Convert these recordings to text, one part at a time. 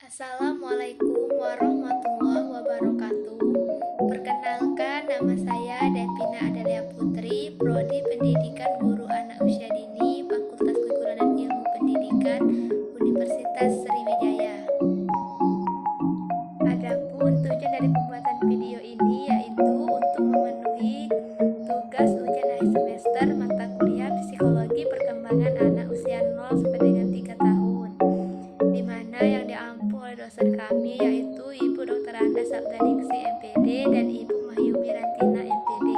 Assalamualaikum warahmatullahi wabarakatuh. Perkenalkan, nama saya Devina Adelia Putri, Prodi Pendidikan Guru Anak Usia Dini, Fakultas Keguruan dan Ilmu Pendidikan, Universitas Sriwijaya. Adapun tujuan dari pembuatan video ini yaitu untuk memenuhi tugas ujian akhir semester mata kuliah Psikologi Perkembangan Anak Usia 0 sampai dengan 3 tahun, di mana yang diampu oleh dosen kami yaitu Ibu Dr. Anda Sabdaningsi MPD dan Ibu Mahyumi Rantina MPD.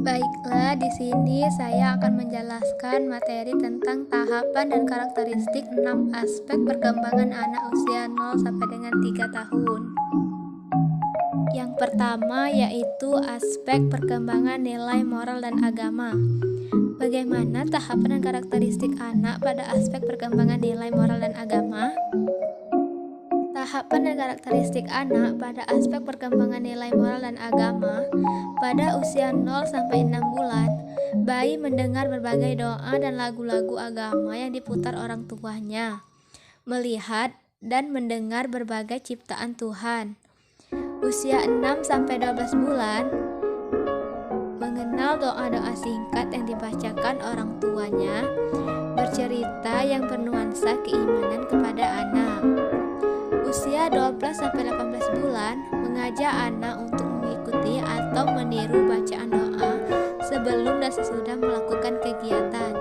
Baiklah, di sini saya akan menjelaskan materi tentang tahapan dan karakteristik 6 aspek perkembangan anak usia 0 sampai dengan 3 tahun. Yang pertama yaitu aspek perkembangan nilai moral dan agama. Bagaimana tahapan dan karakteristik anak pada aspek perkembangan nilai moral dan agama? Tahapan dan karakteristik anak pada aspek perkembangan nilai moral dan agama pada usia 0 sampai 6 bulan, bayi mendengar berbagai doa dan lagu-lagu agama yang diputar orang tuanya, melihat dan mendengar berbagai ciptaan Tuhan. Usia 6 sampai 12 bulan, mengenal doa-doa singkat yang dibacakan orang tuanya, bercerita yang bernuansa keimanan kepada anak. Usia 12-18 bulan, mengajak anak untuk mengikuti atau meniru bacaan doa sebelum dan sesudah melakukan kegiatan.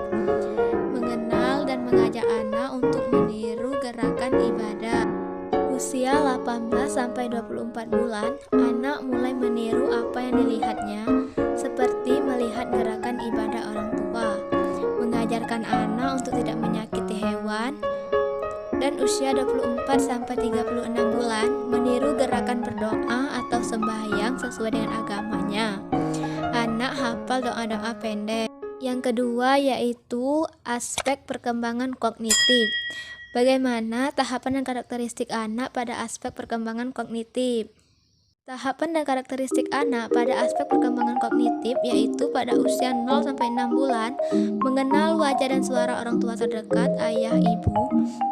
Mengenal dan mengajak anak untuk meniru gerakan ibadah. Usia 18-24 bulan, anak mulai meniru apa yang dilihatnya, seperti melihat gerakan ibadah orang tua, mengajarkan anak untuk tidak menyakiti hewan. Dan usia 24-36 bulan, meniru gerakan berdoa atau sembahyang sesuai dengan agamanya. Anak hafal doa-doa pendek. Yang kedua yaitu aspek perkembangan kognitif. Bagaimana tahapan dan karakteristik anak pada aspek perkembangan kognitif? Tahapan dan karakteristik anak pada aspek perkembangan kognitif yaitu pada usia 0-6 bulan, mengenal wajah dan suara orang tua terdekat, ayah, ibu,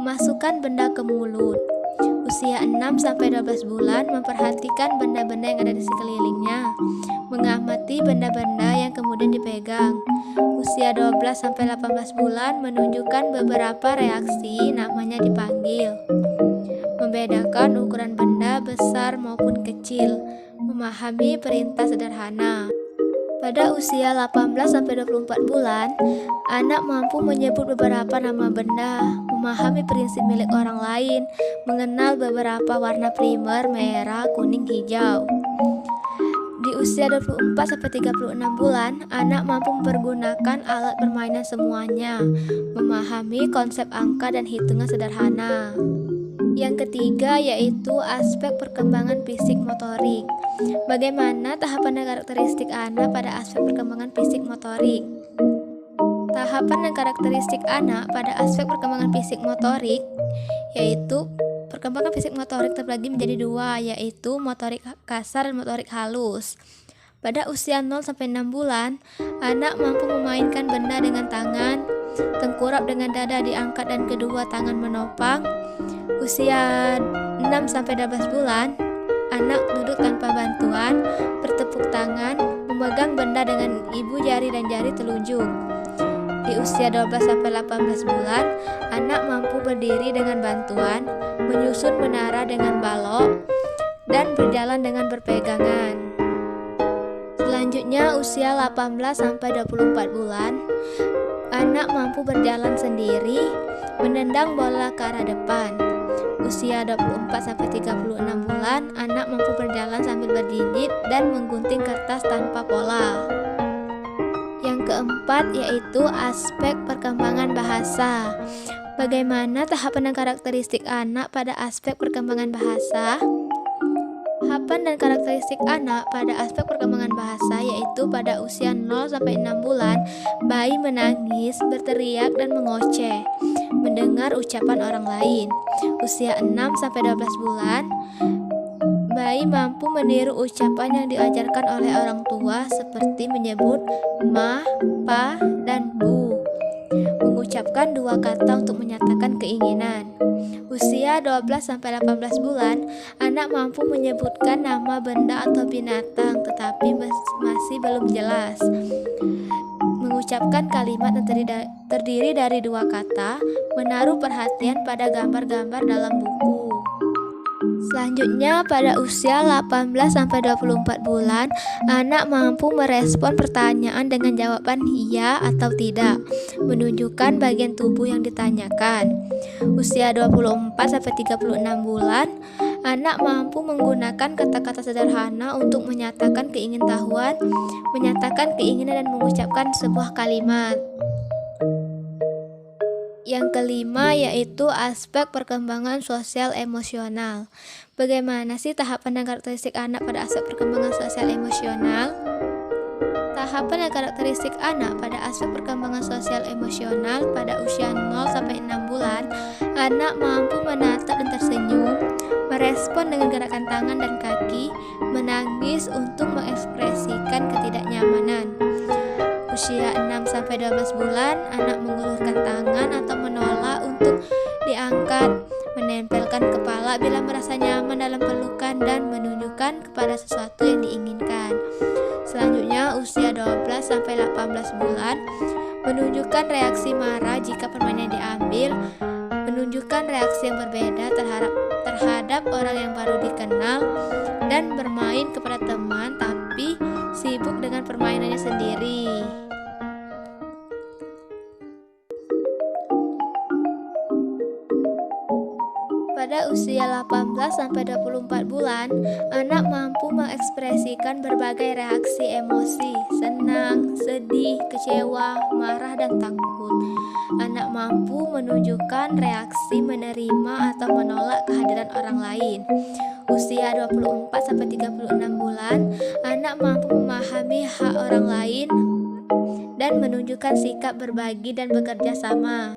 memasukkan benda ke mulut. Usia 6-12 bulan, memperhatikan benda-benda yang ada di sekelilingnya, mengamati benda-benda yang kemudian dipegang. Usia 12-18 bulan, menunjukkan beberapa reaksi, namanya dipanggil. Membedakan ukuran benda besar maupun kecil, memahami perintah sederhana. Pada usia 18-24 bulan, anak mampu menyebut beberapa nama benda, memahami prinsip milik orang lain, mengenal beberapa warna primer, merah, kuning, hijau. Di usia 24-36 bulan, anak mampu mempergunakan alat permainan semuanya, memahami konsep angka dan hitungan sederhana. Yang ketiga yaitu aspek perkembangan fisik motorik. Bagaimana tahapan dan karakteristik anak pada aspek perkembangan fisik motorik? Tahapan dan karakteristik anak pada aspek perkembangan fisik motorik yaitu perkembangan fisik motorik terbagi menjadi dua, yaitu motorik kasar dan motorik halus. Pada usia 0-6 bulan, anak mampu memainkan benda dengan tangan, tengkurap dengan dada diangkat dan kedua tangan menopang. Usia 6-12 bulan, anak duduk tanpa bantuan, bertepuk tangan, memegang benda dengan ibu jari dan jari telunjuk. Di usia 12-18 bulan, anak mampu berdiri dengan bantuan, menyusun menara dengan balok, dan berjalan dengan berpegangan. Selanjutnya usia 18-24 bulan, anak mampu berjalan sendiri, menendang bola ke arah depan. Usia 24-36 bulan, anak mampu berjalan sambil berjinjit dan menggunting kertas tanpa pola. Yang keempat yaitu aspek perkembangan bahasa. Bagaimana tahapan dan karakteristik anak pada aspek perkembangan bahasa? Tahapan dan karakteristik anak pada aspek perkembangan bahasa yaitu pada usia 0-6 bulan, bayi menangis, berteriak dan mengoceh, mendengar ucapan orang lain. Usia 6-12 bulan, bayi mampu meniru ucapan yang diajarkan oleh orang tua seperti menyebut ma, pa, dan bu. Mengucapkan dua kata untuk menyatakan keinginan. Usia 12-18 bulan, anak mampu menyebutkan nama benda atau binatang, tetapi masih belum jelas. Mengucapkan kalimat yang terdiri dari 2 kata, menaruh perhatian pada gambar-gambar dalam buku. Selanjutnya, pada usia 18-24 bulan, anak mampu merespon pertanyaan dengan jawaban iya atau tidak, menunjukkan bagian tubuh yang ditanyakan. Usia 24-36 bulan, anak mampu menggunakan kata-kata sederhana untuk menyatakan keingintahuan, menyatakan keinginan dan mengucapkan sebuah kalimat. Yang kelima yaitu aspek perkembangan sosial emosional. Bagaimana sih tahapan dan karakteristik anak pada aspek perkembangan sosial emosional? Tahapan dan karakteristik anak pada aspek perkembangan sosial emosional pada usia 0-6 bulan, anak mampu menatap dan tersenyum, merespon dengan gerakan tangan dan kaki, menangis untuk mengekspresikan ketidaknyamanan. Usia 6-12 bulan, anak mengulurkan tangan atau menolak untuk diangkat, menempelkan kepala bila merasa nyaman dalam pelukan dan menunjukkan kepada sesuatu yang diinginkan. Selanjutnya, usia 12-18 bulan, menunjukkan reaksi marah jika permainan diambil, menunjukkan reaksi yang berbeda terhadap orang yang baru dikenal, dan bermain kepada teman tapi sibuk dengan permainannya sendiri. Pada usia 18-24 bulan, anak mampu mengekspresikan berbagai reaksi emosi, senang, sedih, kecewa, marah, dan takut. Anak mampu menunjukkan reaksi menerima atau menolak kehadiran orang lain. Usia 24-36 bulan, anak mampu memahami hak orang lain dan menunjukkan sikap berbagi dan bekerja sama.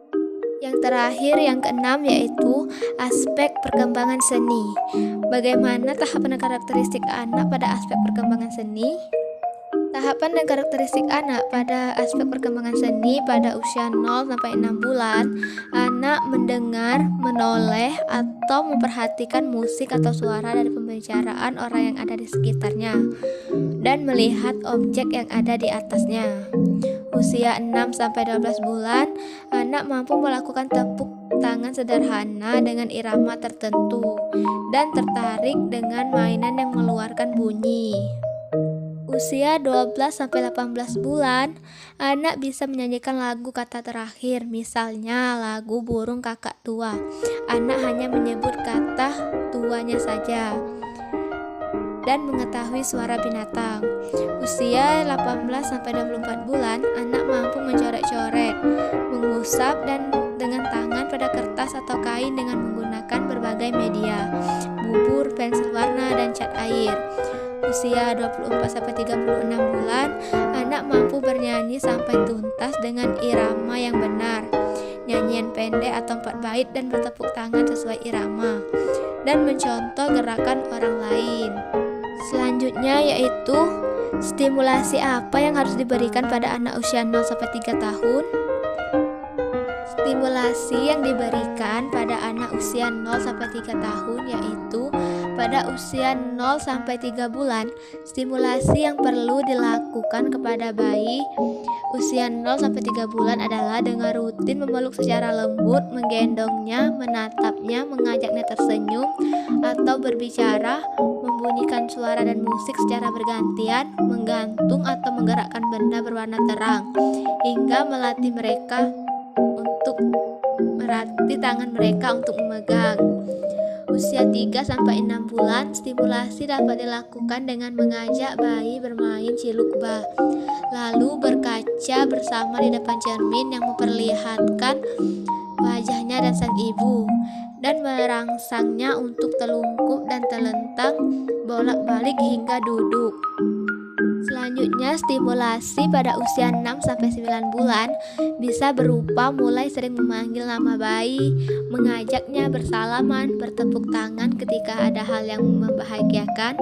Yang terakhir, yang keenam, yaitu aspek perkembangan seni. Bagaimana tahapan dan karakteristik anak pada aspek perkembangan seni? Tahapan dan karakteristik anak pada aspek perkembangan seni pada usia 0-6 bulan, anak mendengar, menoleh, atau memperhatikan musik atau suara dari pembicaraan orang yang ada di sekitarnya, dan melihat objek yang ada di atasnya. Usia 6-12 bulan, anak mampu melakukan tepuk tangan sederhana dengan irama tertentu dan tertarik dengan mainan yang mengeluarkan bunyi. Usia 12-18 bulan, anak bisa menyanyikan lagu kata terakhir, misalnya lagu Burung Kakak Tua. Anak hanya menyebut kata tuanya saja dan mengetahui suara binatang. Usia 18-24 bulan, anak mampu mencoret-coret, mengusap dan dengan tangan pada kertas atau kain dengan menggunakan berbagai media, bubur, pensil warna, dan cat air. Usia 24-36 bulan, anak mampu bernyanyi sampai tuntas dengan irama yang benar, nyanyian pendek atau 4 bait dan bertepuk tangan sesuai irama, dan mencontoh gerakan orang lain. Selanjutnya yaitu stimulasi apa yang harus diberikan pada anak usia 0-3 tahun? Stimulasi yang diberikan pada anak usia 0-3 tahun yaitu pada usia 0-3 bulan, stimulasi yang perlu dilakukan kepada bayi usia 0-3 bulan adalah dengan rutin memeluk secara lembut, menggendongnya, menatapnya, mengajaknya tersenyum atau berbicara, membunyikan suara dan musik secara bergantian, menggantung atau menggerakkan benda berwarna terang, hingga melatih tangan mereka untuk memegang. Usia 3-6 bulan, stimulasi dapat dilakukan dengan mengajak bayi bermain ciluk-bak, lalu berkaca bersama di depan cermin yang memperlihatkan wajahnya dan sang ibu, dan merangsangnya untuk telungkup dan telentang bolak-balik hingga duduk. Selanjutnya, stimulasi pada usia 6-9 bulan bisa berupa mulai sering memanggil nama bayi, mengajaknya bersalaman, bertepuk tangan ketika ada hal yang membahagiakan,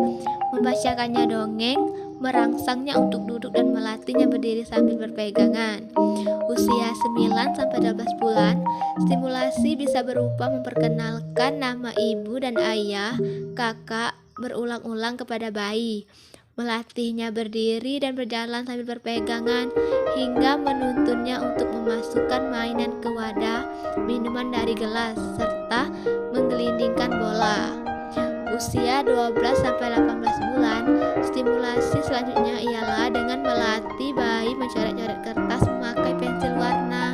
membacakannya dongeng, merangsangnya untuk duduk dan melatihnya berdiri sambil berpegangan. Usia 9-12 bulan, stimulasi bisa berupa memperkenalkan nama ibu dan ayah, kakak berulang-ulang kepada bayi, melatihnya berdiri dan berjalan sambil berpegangan, hingga menuntunnya untuk memasukkan mainan ke wadah minuman dari gelas, serta menggelindingkan bola. Usia 12-18 bulan, stimulasi selanjutnya ialah dengan melatih bayi mencoret-coret kertas memakai pensil warna,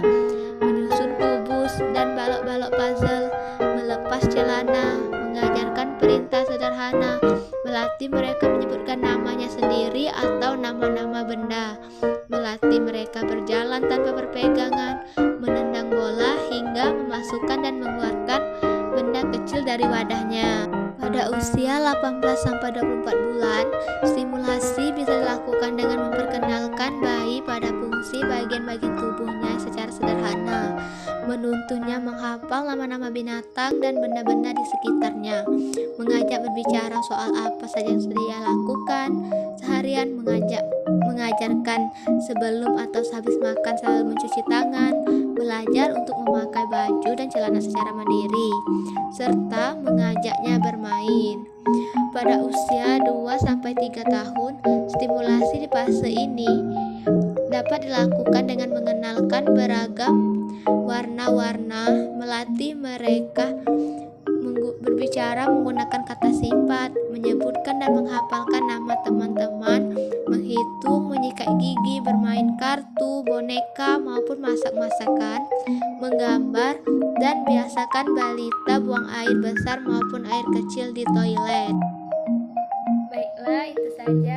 menyusun kubus dan balok-balok puzzle, melepas celana, mengajarkan perintah sederhana, melatih mereka menyebutkan namanya sendiri atau nama-nama benda, melatih mereka berjalan tanpa berpegangan, menendang bola hingga memasukkan dan mengeluarkan benda kecil dari wadahnya. Pada usia 18-24 bulan, stimulasi bisa dilakukan dengan memperkenalkan bayi pada fungsi bagian-bagian tubuhnya secara sederhana, menuntunnya menghafal nama-nama binatang dan benda-benda di sekitarnya, mengajak berbicara soal apa saja yang sudah ia lakukan seharian, mengajarkan sebelum atau sehabis makan selalu mencuci tangan, belajar untuk memakai baju dan celana secara mandiri, serta mengajaknya bermain. Pada usia 2-3 tahun, stimulasi di fase ini dapat dilakukan dengan mengenalkan beragam warna-warna, melatih mereka berbicara menggunakan kata sifat, menyebutkan dan menghafalkan nama teman-teman, menghitung, menyikat gigi, bermain kartu, boneka maupun masak-masakan, menggambar, dan biasakan balita buang air besar maupun air kecil di toilet. Baiklah, itu saja